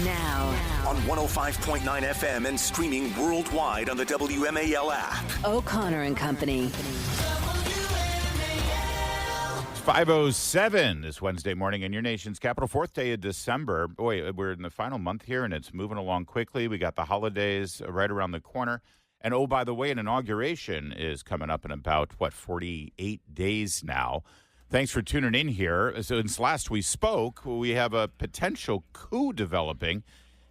Now. On 105.9 FM and streaming worldwide on the WMAL app. O'Connor and Company. 5:07 this Wednesday morning in your nation's capital, 4th day of December. Boy, we're in the final month here, and it's moving along quickly. We got the holidays right around the corner. And, oh, by the way, an inauguration is coming up in about, 48 days now. Thanks for tuning in here. Since last we spoke, we have a potential coup developing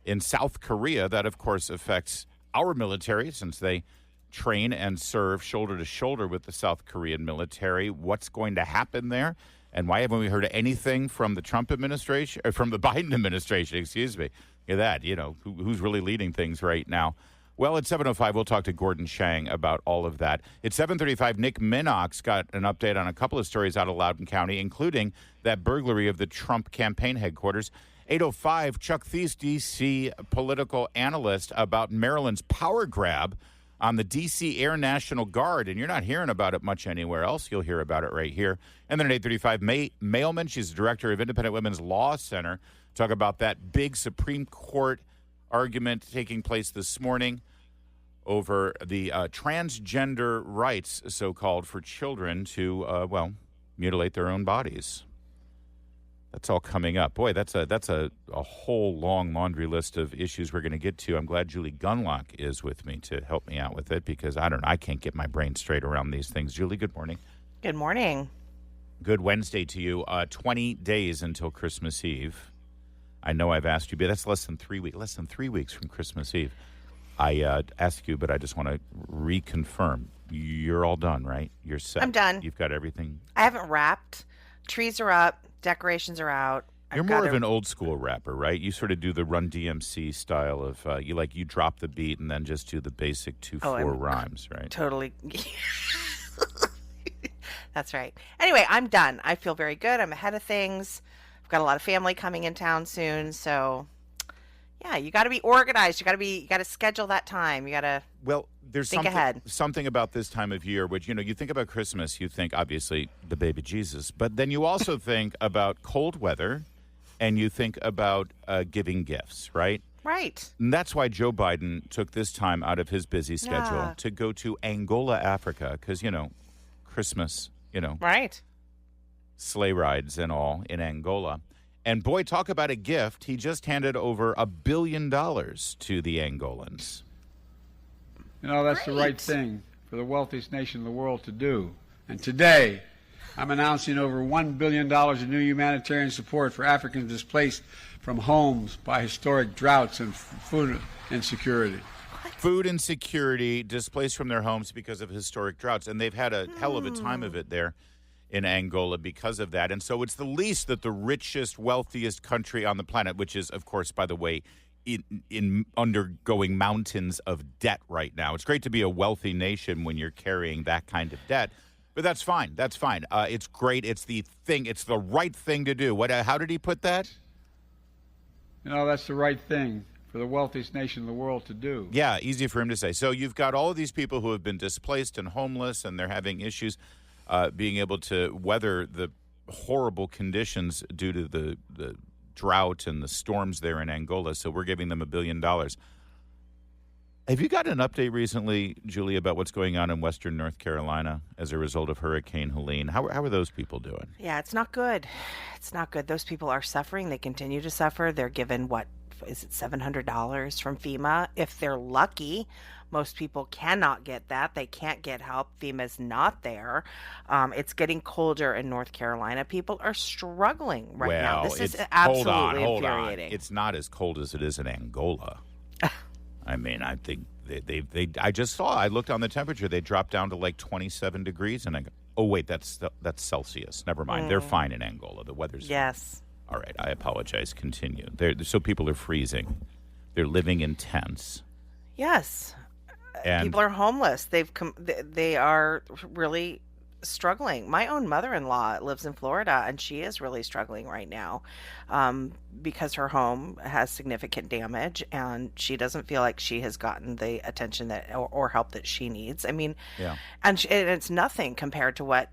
in South Korea that, of course, affects our military since they train and serve shoulder to shoulder with the South Korean military. What's going to happen there? And why haven't we heard anything from the Trump administration, or from the Biden administration, excuse me? Look at that, who's really leading things right now? Well, at 7:05, we'll talk to Gordon Shang about all of that. At 7:35, Nick Minnock's got an update on a couple of stories out of Loudoun County, including that burglary of the Trump campaign headquarters. 8:05, Chuck Thies, D.C. political analyst, about Maryland's power grab on the D.C. Air National Guard. And you're not hearing about it much anywhere else. You'll hear about it right here. And then at 8:35, Mailman, she's the director of Independent Women's Law Center, talk about that big Supreme Court argument taking place this morning over the transgender rights, so-called, for children to, mutilate their own bodies. That's all coming up. Boy, that's a whole long laundry list of issues we're going to get to. I'm glad Julie Gunlock is with me to help me out with it because I can't get my brain straight around these things. Julie, good morning. Good morning. Good Wednesday to you. 20 days until Christmas Eve. I know I've asked you, but that's less than 3 weeks from Christmas Eve. I asked you, but I just want to reconfirm. You're all done, right? You're set. I'm done. You've got everything. I haven't wrapped. Trees are up. Decorations are out. You're more of an old school rapper, right? You sort of do the Run DMC style of you drop the beat and then just do the basic 2-4 rhymes, right? Totally. That's right. Anyway, I'm done. I feel very good. I'm ahead of things. I've got a lot of family coming in town soon, so yeah, you got to be organized. You got to schedule that time. You got to there's think ahead. Something about this time of year, which you think about Christmas, you think obviously the baby Jesus, but then you also think about cold weather, and you think about giving gifts, right? Right. And that's why Joe Biden took this time out of his busy schedule to go to Angola, Africa, because Christmas, right. Sleigh rides and all in Angola. And boy, talk about a gift. He just handed over $1 billion to the Angolans. That's the right thing for the wealthiest nation in the world to do. And today, I'm announcing over $1 billion in new humanitarian support for Africans displaced from homes by historic droughts and food insecurity. Food insecurity, displaced from their homes because of historic droughts. And they've had a hell of a time of it there in Angola because of that. And so it's the least that the richest, wealthiest country on the planet, which is, of course, by the way, in undergoing mountains of debt right now. It's great to be a wealthy nation when you're carrying that kind of debt. But that's fine. That's fine. It's great. It's the thing. It's the right thing to do. How did he put that? That's the right thing for the wealthiest nation in the world to do. Yeah, easy for him to say. So you've got all of these people who have been displaced and homeless, and they're having issues being able to weather the horrible conditions due to the drought and the storms there in Angola. So we're giving them $1 billion. Have you got an update recently, Julie, about what's going on in western North Carolina as a result of Hurricane Helene? How are those people doing? Yeah, it's not good. It's not good. Those people are suffering. They continue to suffer. They're given, $700 from FEMA? If they're lucky. Most people cannot get that. They can't get help. FEMA's not there. It's getting colder in North Carolina. People are struggling right now. This is absolutely infuriating. It's not as cold as it is in Angola. I mean, I think I looked on the temperature. They dropped down to like 27 degrees. And I go, oh, wait, that's Celsius. Never mind. They're fine in Angola. The weather's yes. Fine. All right. I apologize. Continue. So people are freezing. They're living in tents. Yes. And people are homeless. They are really struggling. My own mother-in-law lives in Florida, and she is really struggling right now because her home has significant damage, and she doesn't feel like she has gotten the attention that or help that she needs. I mean, Yeah. and it's nothing compared to what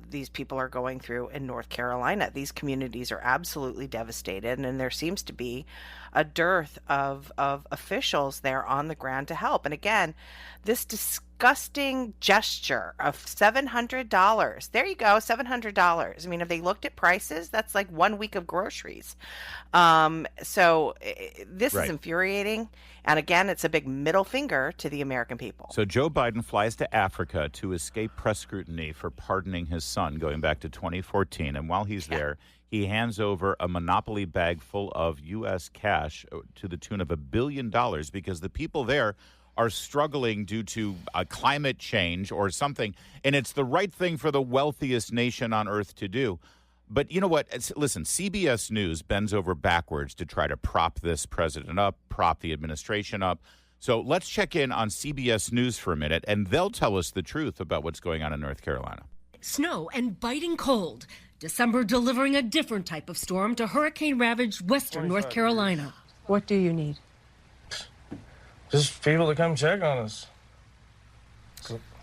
these people are going through in North Carolina. These communities are absolutely devastated, and there seems to be a dearth of officials there on the ground to help. And again, this disgusting gesture of $700. There you go, $700. I mean, if they looked at prices, that's like 1 week of groceries. So this Right. is infuriating. And again, it's a big middle finger to the American people. So Joe Biden flies to Africa to escape press scrutiny for pardoning his son going back to 2014. And while he's there, he hands over a Monopoly bag full of U.S. cash to the tune of $1 billion because the people there are struggling due to climate change or something. And it's the right thing for the wealthiest nation on earth to do. But you know what? Listen, CBS News bends over backwards to try to prop this president up, prop the administration up. So let's check in on CBS News for a minute, and they'll tell us the truth about what's going on in North Carolina. Snow and biting cold. December delivering a different type of storm to hurricane-ravaged western North Carolina. What do you need? Just people to come check on us.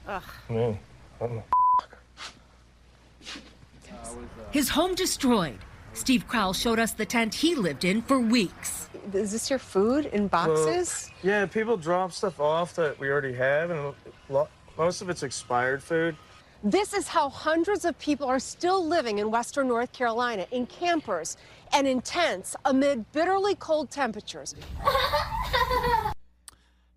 I mean, what the His home destroyed. Steve Crowell showed us the tent he lived in for weeks. Is this your food in boxes? yeah, people drop stuff off that we already have, and most of it's expired food. This is how hundreds of people are still living in western North Carolina, in campers and in tents amid bitterly cold temperatures.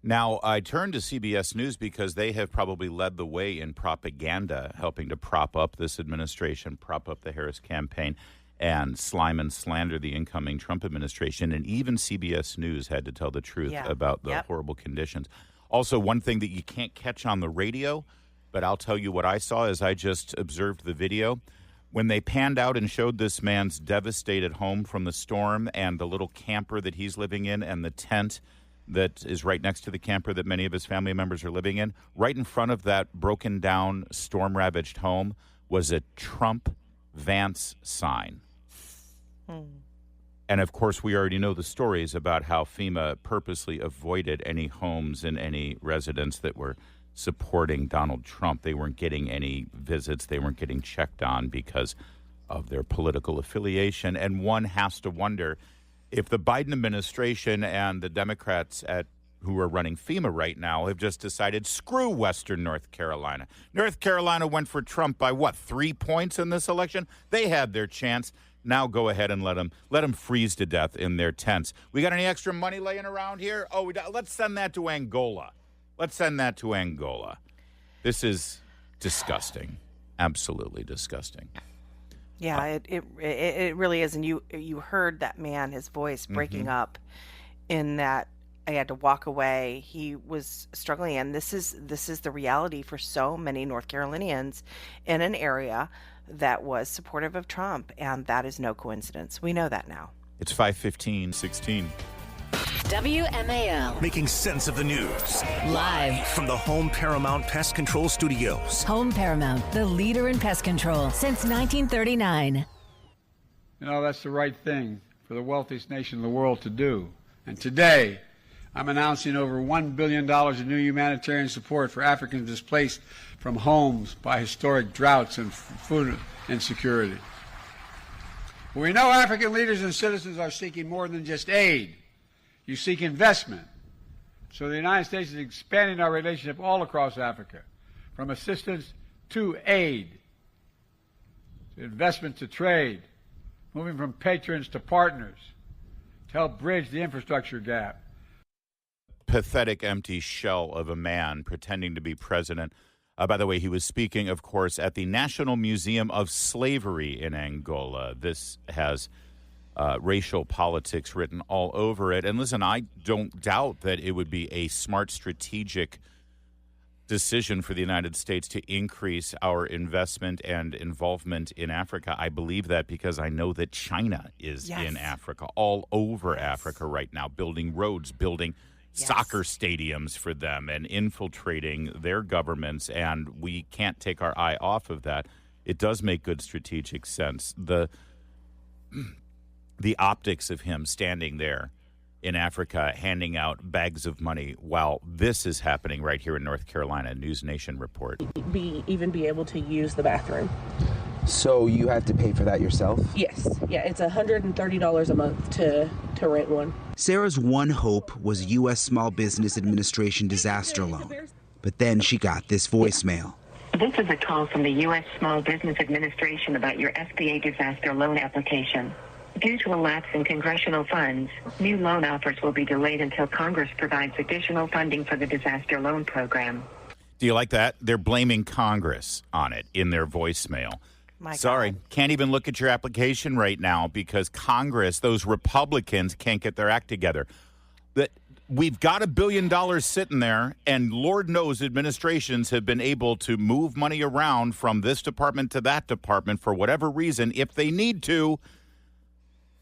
Now, I turn to CBS News because they have probably led the way in propaganda, helping to prop up this administration, prop up the Harris campaign, and slime and slander the incoming Trump administration. And even CBS News had to tell the truth about the horrible conditions. Also, one thing that you can't catch on the radio, but I'll tell you what I saw as I just observed the video. When they panned out and showed this man's devastated home from the storm and the little camper that he's living in and the tent that is right next to the camper that many of his family members are living in, right in front of that broken down, storm-ravaged home was a Trump Vance sign. And, of course, we already know the stories about how FEMA purposely avoided any homes and any residents that were supporting Donald Trump. They weren't getting any visits. They weren't getting checked on because of their political affiliation. And one has to wonder if the Biden administration and the Democrats who are running FEMA right now have just decided, screw Western North Carolina. North Carolina went for Trump by, 3 points in this election? They had their chance. Now go ahead and let them freeze to death in their tents. We got any extra money laying around here? Oh, let's send that to Angola. Let's send that to Angola. This is disgusting. Absolutely disgusting. Yeah, it really is. And you heard that man, his voice breaking up in that I had to walk away. He was struggling. And this is the reality for so many North Carolinians in an area that was supportive of Trump. And that is no coincidence. We know that now. It's 5:15:16. WMAL. Making sense of the news. Live. From the Home Paramount Pest Control Studios. Home Paramount, the leader in pest control since 1939. You know, that's the right thing for the wealthiest nation in the world to do. And today, I'm announcing over $1 billion in new humanitarian support for Africans displaced from homes by historic droughts and food insecurity. We know African leaders and citizens are seeking more than just aid. You seek investment. So the United States is expanding our relationship all across Africa, from assistance to aid, to investment to trade, moving from patrons to partners, to help bridge the infrastructure gap. Pathetic, empty shell of a man pretending to be president. By the way, he was speaking, of course, at the National Museum of Slavery in Angola. This has racial politics written all over it. And listen, I don't doubt that it would be a smart strategic decision for the United States to increase our investment and involvement in Africa. I believe that because I know that China is in Africa, all over Africa right now, building roads, building soccer stadiums for them and infiltrating their governments, and we can't take our eye off of that. It does make good strategic sense. The optics of him standing there in Africa handing out bags of money while this is happening right here in North Carolina. News Nation report. Even be able to use the bathroom. So you have to pay for that yourself? Yes. Yeah, it's $130 a month to rent one. Sarah's one hope was U.S. Small Business Administration disaster loan. But then she got this voicemail. This is a call from the U.S. Small Business Administration about your SBA disaster loan application. Due to a lapse in congressional funds, new loan offers will be delayed until Congress provides additional funding for the disaster loan program. Do you like that? They're blaming Congress on it in their voicemail. Sorry, can't even look at your application right now because Congress, those Republicans, can't get their act together. That we've got $1 billion sitting there, and Lord knows administrations have been able to move money around from this department to that department for whatever reason if they need to.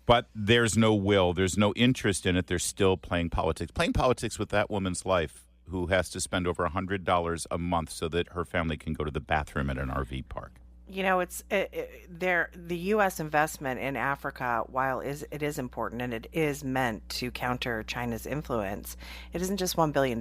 But there's no will. There's no interest in it. They're still playing politics. Playing politics with that woman's life who has to spend over $100 a month so that her family can go to the bathroom at an RV park. You know, the U.S. investment in Africa, while it is important and it is meant to counter China's influence, it isn't just $1 billion.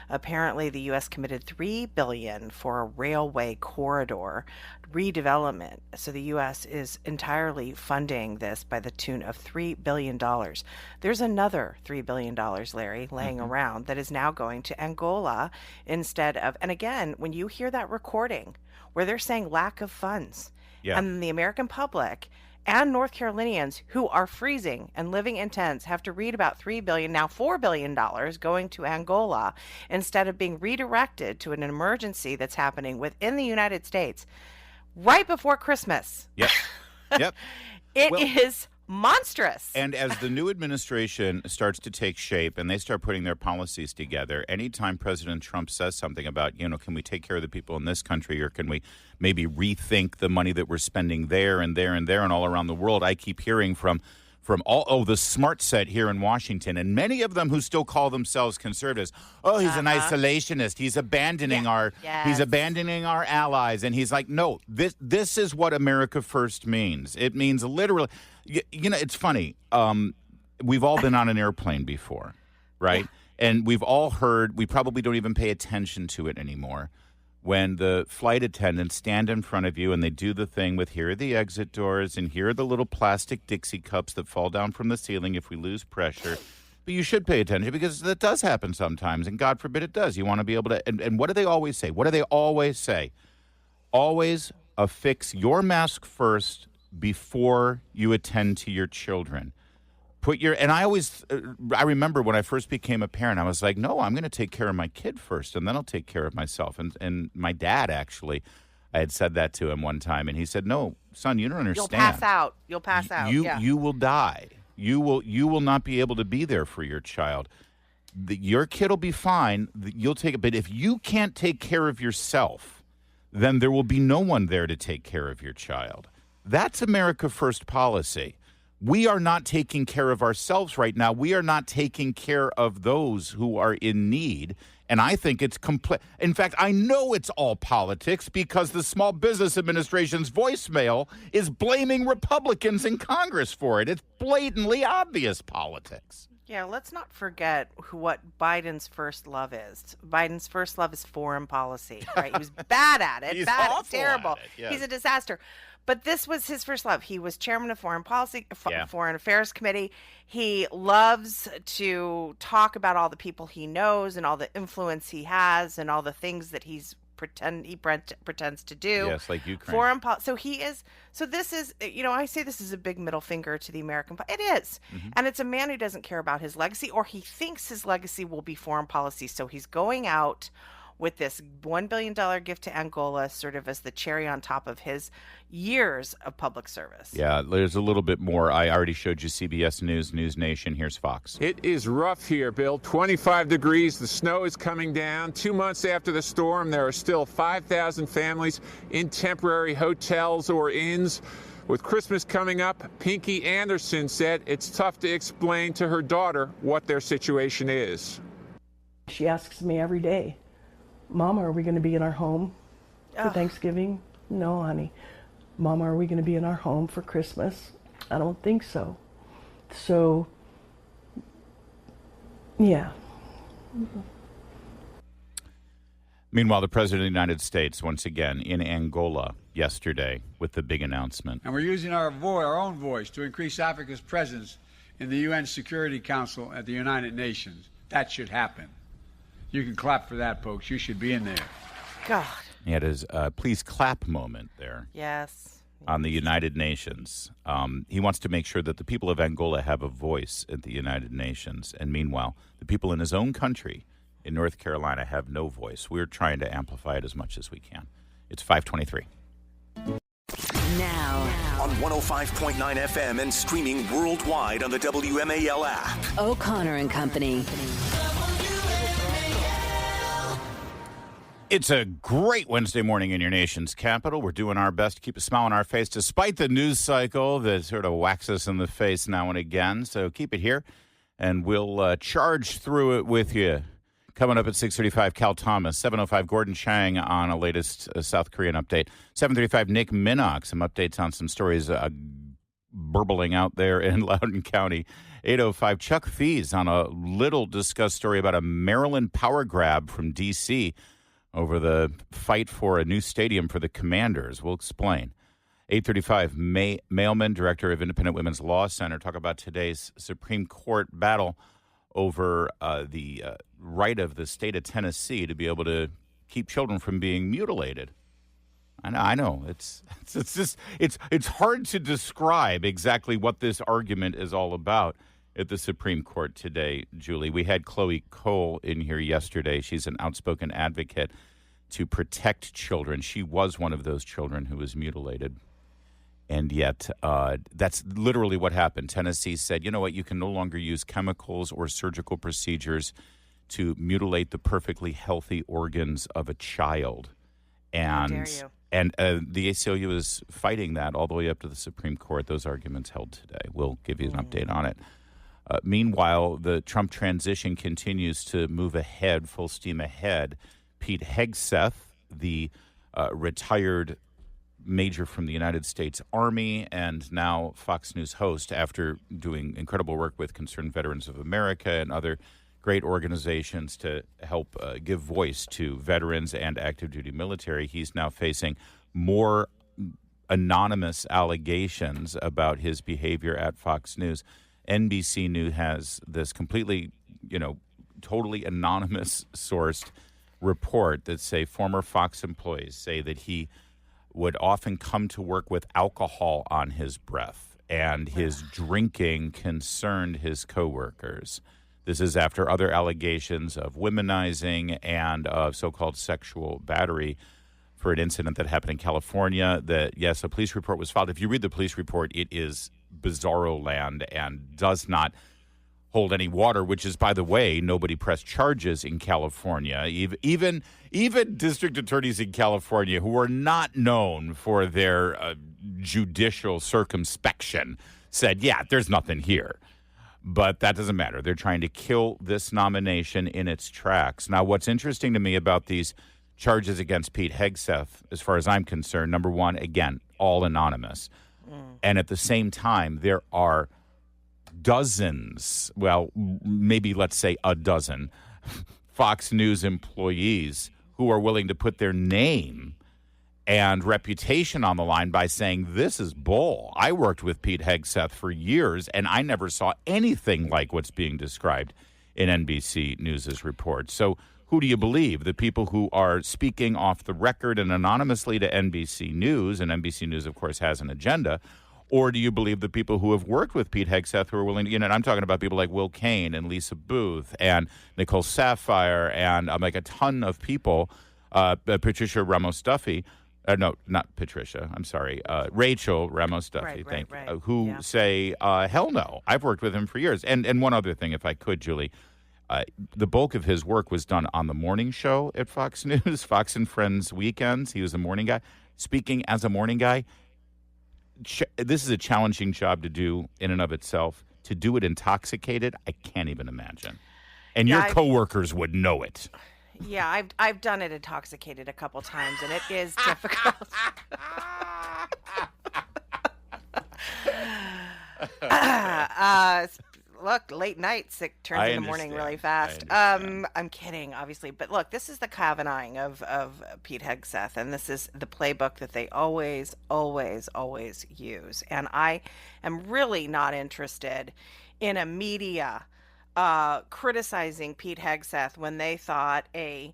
Apparently, the U.S. committed $3 billion for a railway corridor redevelopment. So the U.S. is entirely funding this by the tune of $3 billion. There's another $3 billion, Larry, laying around that is now going to Angola instead of, and again, when you hear that recording, where they're saying lack of funds. Yeah. And the American public and North Carolinians who are freezing and living in tents have to read about $3 billion, now $4 billion going to Angola instead of being redirected to an emergency that's happening within the United States right before Christmas. Yep. Yep. It is monstrous. And as the new administration starts to take shape and they start putting their policies together, anytime President Trump says something about, can we take care of the people in this country, or can we maybe rethink the money that we're spending there and there and there and all around the world, I keep hearing from all the smart set here in Washington, and many of them who still call themselves conservatives. Oh, he's an isolationist. He's abandoning he's abandoning our allies. And he's like, no, this is what America First means. It means literally. It's funny. We've all been on an airplane before, right? Yeah. And we've all heard, we probably don't even pay attention to it anymore, when the flight attendants stand in front of you and they do the thing with, here are the exit doors and here are the little plastic Dixie cups that fall down from the ceiling if we lose pressure. But you should pay attention because that does happen sometimes, and God forbid it does. You want to be able to, and what do they always say? What do they always say? Always affix your mask first before you attend to your children. And I remember when I first became a parent, I was like, no, I'm going to take care of my kid first, and then I'll take care of myself. And my dad, actually, I had said that to him one time, and he said, no, son, you don't understand. You'll pass out. You will die. You will not be able to be there for your child. Your kid will be fine. You'll take it. But if you can't take care of yourself, then there will be no one there to take care of your child. That's America First policy. We are not taking care of ourselves right now. We are not taking care of those who are in need. And I think it's complete. In fact, I know it's all politics because the Small Business Administration's voicemail is blaming Republicans in Congress for it. It's blatantly obvious politics. Yeah, let's not forget what Biden's first love is. Biden's first love is foreign policy, right? He was bad at it. He's bad, terrible. At it, yes. He's a disaster. But this was his first love. He was chairman of Foreign Affairs Committee. He loves to talk about all the people he knows and all the influence he has and all the things that he pretends to do. Yes, like Ukraine. So this is, I say this is a big middle finger to the American. It is. Mm-hmm. And it's a man who doesn't care about his legacy, or he thinks his legacy will be foreign policy. So he's going out with this $1 billion gift to Angola sort of as the cherry on top of his years of public service. Yeah, there's a little bit more. I already showed you CBS News, News Nation. Here's Fox. It is rough here, Bill. 25 degrees. The snow is coming down. 2 months after the storm, there are still 5,000 families in temporary hotels or inns. With Christmas coming up, Pinky Anderson said it's tough to explain to her daughter what their situation is. She asks me every day, Mama, are we going to be in our home for Thanksgiving? No, honey. Mama, are we going to be in our home for Christmas? I don't think so. So, yeah. Meanwhile, the President of the United States, once again, in Angola yesterday with the big announcement. And we're using our own voice to increase Africa's presence in the UN Security Council at the United Nations. That should happen. You can clap for that, folks. You should be in there. God. He had his please clap moment there. Yes. On the United Nations. He wants to make sure that the people of Angola have a voice at the United Nations. And meanwhile, the people in his own country in North Carolina have no voice. We're trying to amplify it as much as we can. It's 5:23. Now. On 105.9 FM and streaming worldwide on the WMAL app. O'Connor and Company. It's a great Wednesday morning in your nation's capital. We're doing our best to keep a smile on our face despite the news cycle that sort of whacks us in the face now and again. So keep it here, and we'll charge through it with you. Coming up at 6:35, Cal Thomas. 7:05, Gordon Chang on a latest South Korean update. 7:35, Nick Minnock. Some updates on some stories burbling out there in Loudoun County. 8:05, Chuck Fees on a little discussed story about a Maryland power grab from D.C., over the fight for a new stadium for the Commanders. We'll explain. 8:35, Mailman, director of Independent Women's Law Center, talk about today's Supreme Court battle over the right of the state of Tennessee to be able to keep children from being mutilated. I know. It's hard to describe exactly what this argument is all about at the Supreme Court today, Julie. We had Chloe Cole in here yesterday. She's an outspoken advocate to protect children. She was one of those children who was mutilated. And yet, that's literally what happened. Tennessee said, you know what, you can no longer use chemicals or surgical procedures to mutilate the perfectly healthy organs of a child. And, How dare you? And the ACLU is fighting that all the way up to the Supreme Court. Those arguments held today. We'll give you an update on it. Meanwhile, the Trump transition continues to move ahead, full steam ahead. Pete Hegseth, the retired major from the United States Army and now Fox News host, after doing incredible work with Concerned Veterans of America and other great organizations to help give voice to veterans and active duty military, he's now facing more anonymous allegations about his behavior at Fox News. NBC News has this completely, totally anonymous sourced report that say former Fox employees say that he would often come to work with alcohol on his breath, and his drinking concerned his coworkers. This is after other allegations of womanizing and of so-called sexual battery for an incident that happened in California. That, yes, a police report was filed. If you read the police report, it is bizarro land and does not hold any water, which is, by the way, nobody pressed charges in California. Even district attorneys in California who are not known for their judicial circumspection said, yeah, there's nothing here. But that doesn't matter. They're trying to kill this nomination in its tracks. Now, what's interesting to me about these charges against Pete Hegseth, as far as I'm concerned, number one, again, all anonymous. And at the same time, there are dozens, well, maybe let's say a dozen, Fox News employees who are willing to put their name and reputation on the line by saying, this is bull. I worked with Pete Hegseth for years, and I never saw anything like what's being described in NBC News' report. So who do you believe? The people who are speaking off the record and anonymously to NBC News, and NBC News, of course, has an agenda, or do you believe the people who have worked with Pete Hegseth who are willing to, and I'm talking about people like Will Cain and Lisa Booth and Nicole Sapphire and like a ton of people, Patricia Ramos-Duffy, no, not Patricia, I'm sorry, Rachel Ramos-Duffy, who say, hell no, I've worked with him for years. And one other thing, if I could, Julie, the bulk of his work was done on the morning show at Fox News, Fox and Friends weekends. He was a morning guy. Speaking as a morning guy, this is a challenging job to do in and of itself. To do it intoxicated, I can't even imagine. And your coworkers would know it. Yeah, I've done it intoxicated a couple times, and it is difficult. Look, late nights, it turns into morning really fast. I'm kidding, obviously. But look, this is the Kavanaughing of Pete Hegseth, and this is the playbook that they always, always, always use. And I am really not interested in a media criticizing Pete Hegseth when they thought a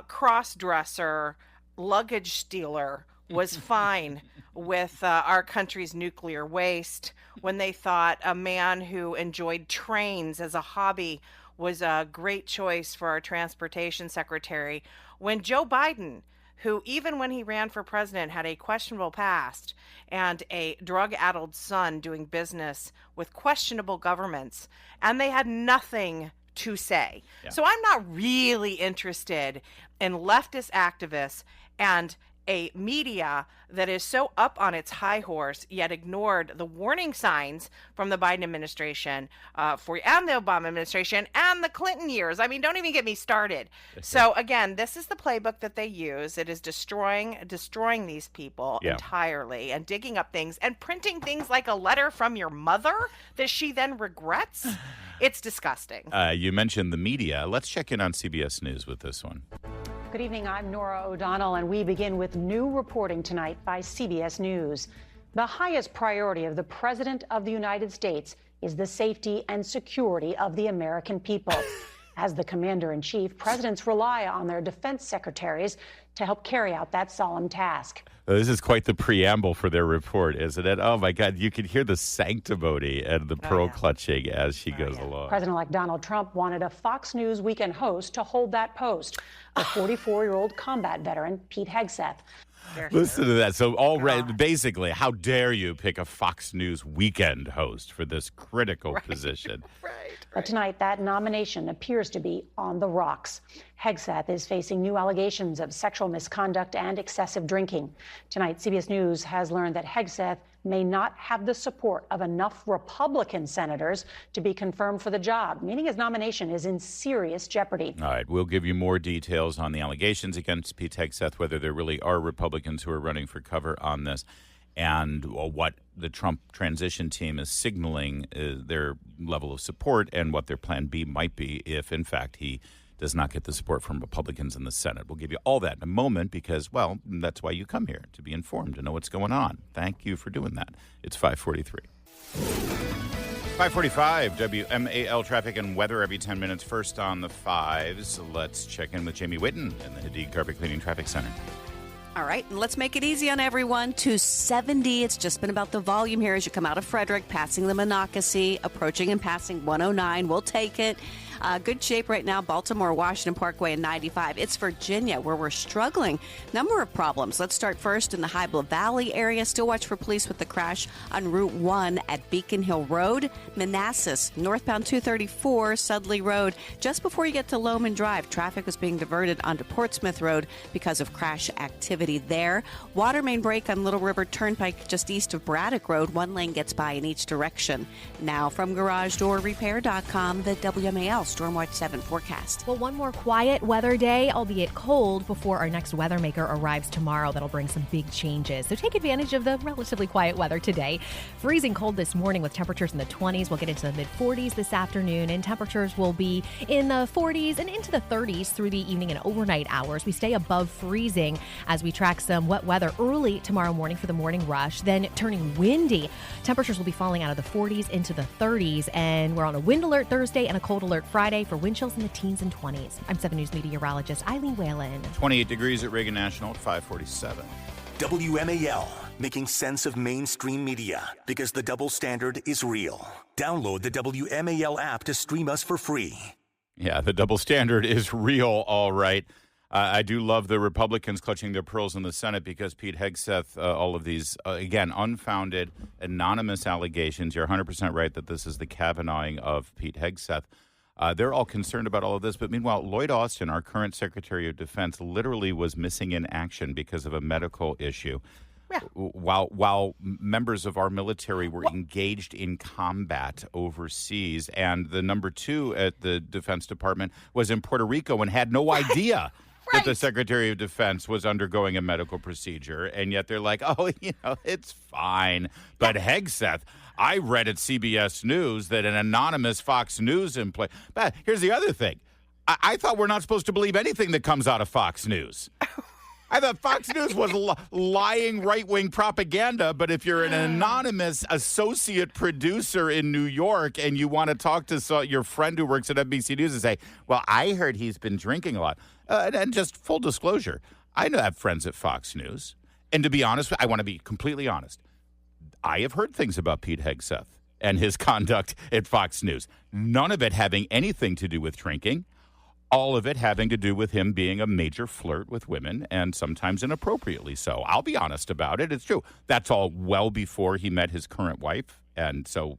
cross-dresser luggage stealer was fine with our country's nuclear waste, when they thought a man who enjoyed trains as a hobby was a great choice for our transportation secretary, when Joe Biden, who even when he ran for president had a questionable past and a drug-addled son doing business with questionable governments, and they had nothing to say. Yeah. So I'm not really interested in leftist activists and a media that is so up on its high horse yet ignored the warning signs from the Biden administration and the Obama administration and the Clinton years. I mean, don't even get me started. So again, this is the playbook that they use. It is destroying these people entirely and digging up things and printing things like a letter from your mother that she then regrets. It's disgusting. You mentioned the media. Let's check in on CBS News with this one. Good evening, I'm Nora O'Donnell, and we begin with new reporting tonight by CBS News. The highest priority of the President of the United States is the safety and security of the American people. As the Commander-in-Chief, presidents rely on their defense secretaries to help carry out that solemn task. This is quite the preamble for their report, isn't it? Oh, my God. You can hear the sanctimony and the pearl clutching as she goes along. President-elect Donald Trump wanted a Fox News weekend host to hold that post, the 44-year-old combat veteran Pete Hegseth. Listen to that. So already, basically, how dare you pick a Fox News weekend host for this critical position? But tonight, that nomination appears to be on the rocks. Hegseth is facing new allegations of sexual misconduct and excessive drinking. Tonight, CBS News has learned that Hegseth may not have the support of enough Republican senators to be confirmed for the job, meaning his nomination is in serious jeopardy. All right, we'll give you more details on the allegations against Pete Hegseth, whether there really are Republicans who are running for cover on this, and what the Trump transition team is signaling their level of support and what their plan B might be if, in fact, he does not get the support from Republicans in the Senate. We'll give you all that in a moment because, well, that's why you come here, to be informed, to know what's going on. Thank you for doing that. It's 5:43. 5:45, WMAL traffic and weather every 10 minutes. First on the fives, let's check in with Jamie Whitten in the Hadid Carpet Cleaning Traffic Center. All right, and let's make it easy on everyone. 270, it's just been about the volume here as you come out of Frederick, passing the Monocacy, approaching and passing 109. We'll take it. Good shape right now, Baltimore, Washington Parkway, and 95. It's Virginia, where we're struggling. Number of problems. Let's start first in the Hybla Valley area. Still watch for police with the crash on Route 1 at Beacon Hill Road. Manassas, northbound 234, Sudley Road. Just before you get to Lowman Drive, traffic was being diverted onto Portsmouth Road because of crash activity there. Water main break on Little River Turnpike just east of Braddock Road. One lane gets by in each direction. Now from GarageDoorRepair.com, the WMAL Stormwatch 7 forecast. Well, one more quiet weather day, albeit cold, before our next weather maker arrives tomorrow. That'll bring some big changes. So take advantage of the relatively quiet weather today. Freezing cold this morning with temperatures in the 20s. We'll get into the mid-40s this afternoon, and temperatures will be in the 40s and into the 30s through the evening and overnight hours. We stay above freezing as we track some wet weather early tomorrow morning for the morning rush, then turning windy. Temperatures will be falling out of the 40s into the 30s, and we're on a wind alert Thursday and a cold alert Friday for wind chills in the teens and 20s. I'm 7 News meteorologist Eileen Whalen. 28 degrees at Reagan National at 547. WMAL, making sense of mainstream media because the double standard is real. Download the WMAL app to stream us for free. Yeah, the double standard is real, all right. I do love the Republicans clutching their pearls in the Senate because Pete Hegseth, all of these, again, unfounded, anonymous allegations. You're 100% right that this is the Kavanaughing of Pete Hegseth. They're all concerned about all of this. But meanwhile, Lloyd Austin, our current Secretary of Defense, literally was missing in action because of a medical issue. while members of our military were engaged in combat overseas, and the number 2 at the Defense Department was in Puerto Rico and had no idea that the Secretary of Defense was undergoing a medical procedure, and yet they're like, oh, it's fine. But Hegseth, I read at CBS News that an anonymous Fox News employee. But here's the other thing. I thought we're not supposed to believe anything that comes out of Fox News. I thought Fox News was lying right-wing propaganda, but if you're an anonymous associate producer in New York and you want to talk to your friend who works at NBC News and say, well, I heard he's been drinking a lot. And just full disclosure, I have friends at Fox News. And to be honest, I want to be completely honest. I have heard things about Pete Hegseth and his conduct at Fox News. None of it having anything to do with drinking. All of it having to do with him being a major flirt with women, and sometimes inappropriately so. I'll be honest about it. It's true. That's all well before he met his current wife. And so,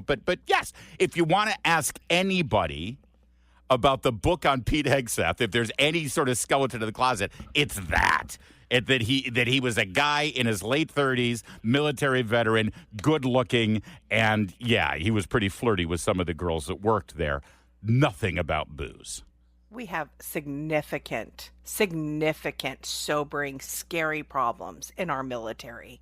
but yes, if you want to ask anybody about the book on Pete Hegseth, if there's any sort of skeleton in the closet, it's that. That he was a guy in his late 30s, military veteran, good-looking, and, yeah, he was pretty flirty with some of the girls that worked there. Nothing about booze. We have significant, sobering, scary problems in our military.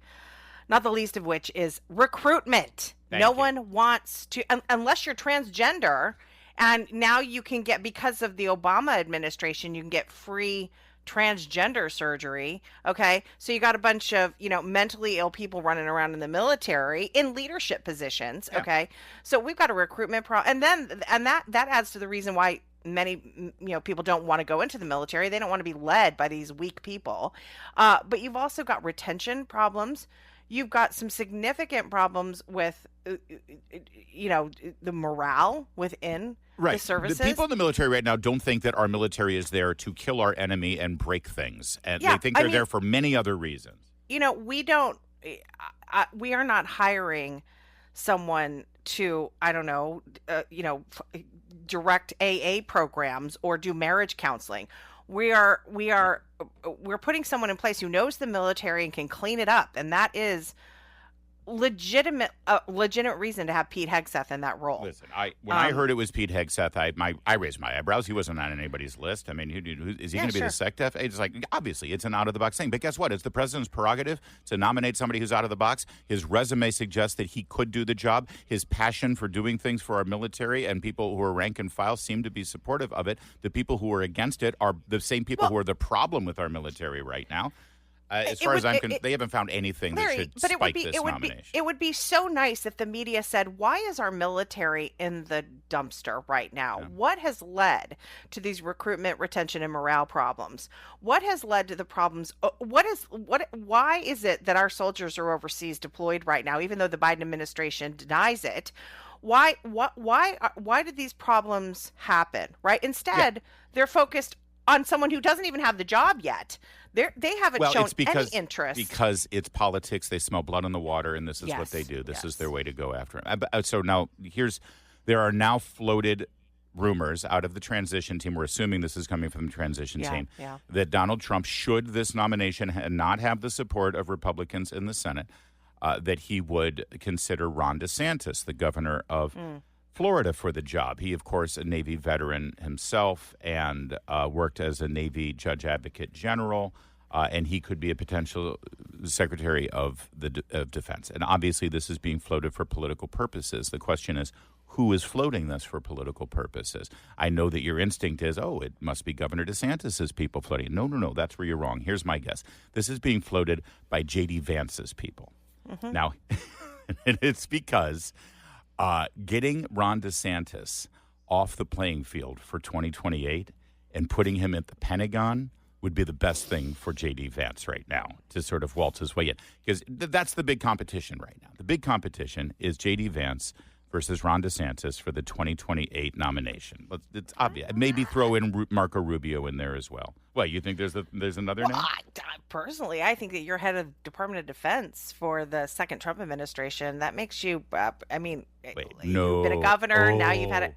Not the least of which is recruitment. No one wants to, unless you're transgender, and now you can get, because of the Obama administration, you can get free transgender surgery. Okay. So you got a bunch of, mentally ill people running around in the military in leadership positions. Yeah. Okay. So we've got a recruitment problem. And that adds to the reason why many people don't want to go into the military. They don't want to be led by these weak people. But you've also got retention problems. You've got some significant problems with the morale within the services. The people in the military right now don't think that our military is there to kill our enemy and break things, and they think they're there for many other reasons. We are not hiring someone to, direct AA programs or do marriage counseling. We're putting someone in place who knows the military and can clean it up, and that is legitimate reason to have Pete Hegseth in that role. Listen, when I heard it was Pete Hegseth, I raised my eyebrows. He wasn't on anybody's list. I mean, is he going to be the SecDef? It's like, obviously, it's an out-of-the-box thing. But guess what? It's the president's prerogative to nominate somebody who's out of the box. His resume suggests that he could do the job. His passion for doing things for our military and people who are rank and file seem to be supportive of it. The people who are against it are the same people who are the problem with our military right now. As far as I'm concerned, they haven't found anything that should spike this nomination. It would be so nice if the media said, why is our military in the dumpster right now? Yeah. What has led to these recruitment, retention, and morale problems? What has led to the problems? Why is it that our soldiers are overseas deployed right now, even though the Biden administration denies it? Why did these problems happen, right? Instead, they're focused on someone who doesn't even have the job yet. They haven't shown any interest. Because it's politics. They smell blood in the water, and this is what they do. This is their way to go after him. So now there are now floated rumors out of the transition team. We're assuming this is coming from the transition team that Donald Trump, should this nomination not have the support of Republicans in the Senate, that he would consider Ron DeSantis, the governor of Florida, for the job. He, of course, a Navy veteran himself, and worked as a Navy judge advocate general, and he could be a potential Secretary of Defense. And obviously this is being floated for political purposes. The question is, who is floating this for political purposes? I know that your instinct is, it must be Governor DeSantis' people floating. No, that's where you're wrong. Here's my guess. This is being floated by J.D. Vance's people. Mm-hmm. Now, it's because getting Ron DeSantis off the playing field for 2028 and putting him at the Pentagon would be the best thing for J.D. Vance right now to sort of waltz his way in. Because that's the big competition right now. The big competition is J.D. Vance versus Ron DeSantis for the 2028 nomination. It's obvious. Maybe throw in Marco Rubio in there as well. Well, you think there's another name? Personally, I think that you're head of Department of Defense for the second Trump administration. That makes you, you've been a governor, now you've had it.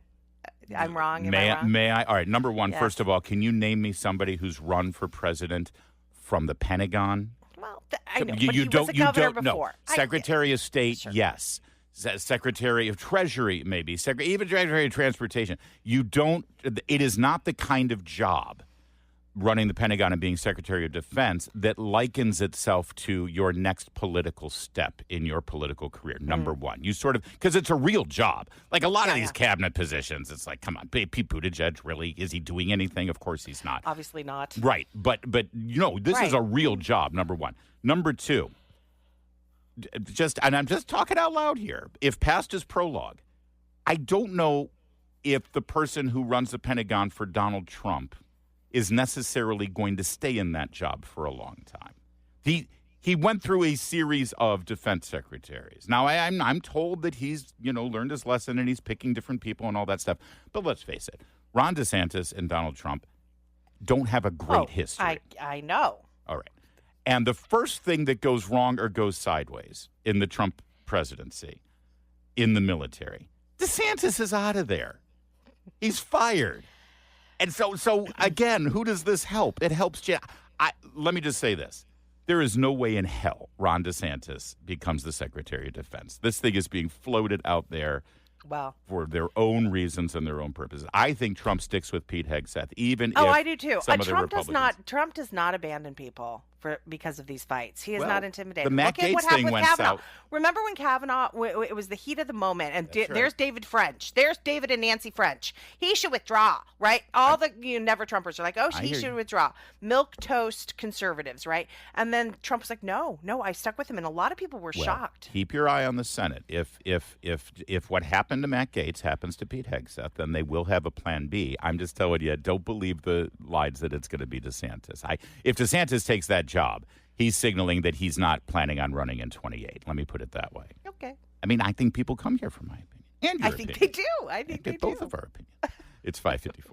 I'm wrong. May I? All right, number one, first of all, can you name me somebody who's run for president from the Pentagon? Well, I know, but he was a governor before. Secretary of State, yes. Secretary of Treasury, maybe. Even Secretary of Transportation. It is not the kind of job, running the Pentagon and being Secretary of Defense, that likens itself to your next political step in your political career, number one. You sort of, because it's a real job. Like a lot of these cabinet positions, it's like, come on, Pete Buttigieg, really? Is he doing anything? Of course he's not. Obviously not. Right. But this is a real job, number one. Number two, and I'm just talking out loud here, if past is prologue, I don't know if the person who runs the Pentagon for Donald Trump is necessarily going to stay in that job for a long time. He went through a series of defense secretaries. Now, I'm told that he's, learned his lesson and he's picking different people and all that stuff. But let's face it, Ron DeSantis and Donald Trump don't have a great history. I know. All right. And the first thing that goes wrong or goes sideways in the Trump presidency, in the military, DeSantis is out of there. He's fired. And so again, who does this help? It helps. Let me just say this. There is no way in hell Ron DeSantis becomes the Secretary of Defense. This thing is being floated out there for their own reasons and their own purposes. I think Trump sticks with Pete Hegseth, even if I do too. Some of the Republicans. Trump does not abandon people because of these fights. He is not intimidated. The Matt Gaetz thing went south. Remember when Kavanaugh? It was the heat of the moment, and there's David French. There's David and Nancy French. He should withdraw, right? All the never Trumpers are like, oh, he should withdraw. Milk toast conservatives, right? And then Trump was like, no, I stuck with him, and a lot of people were shocked. Keep your eye on the Senate. If what happened to Matt Gaetz happens to Pete Hegseth, then they will have a plan B. I'm just telling you, don't believe the lies that it's going to be DeSantis. If DeSantis takes that job, he's signaling that he's not planning on running in 28. Let me put it that way. Okay. I mean, I think people come here for my opinion. And your opinion. They do. I think they do. Both of our opinions. It's 5:54.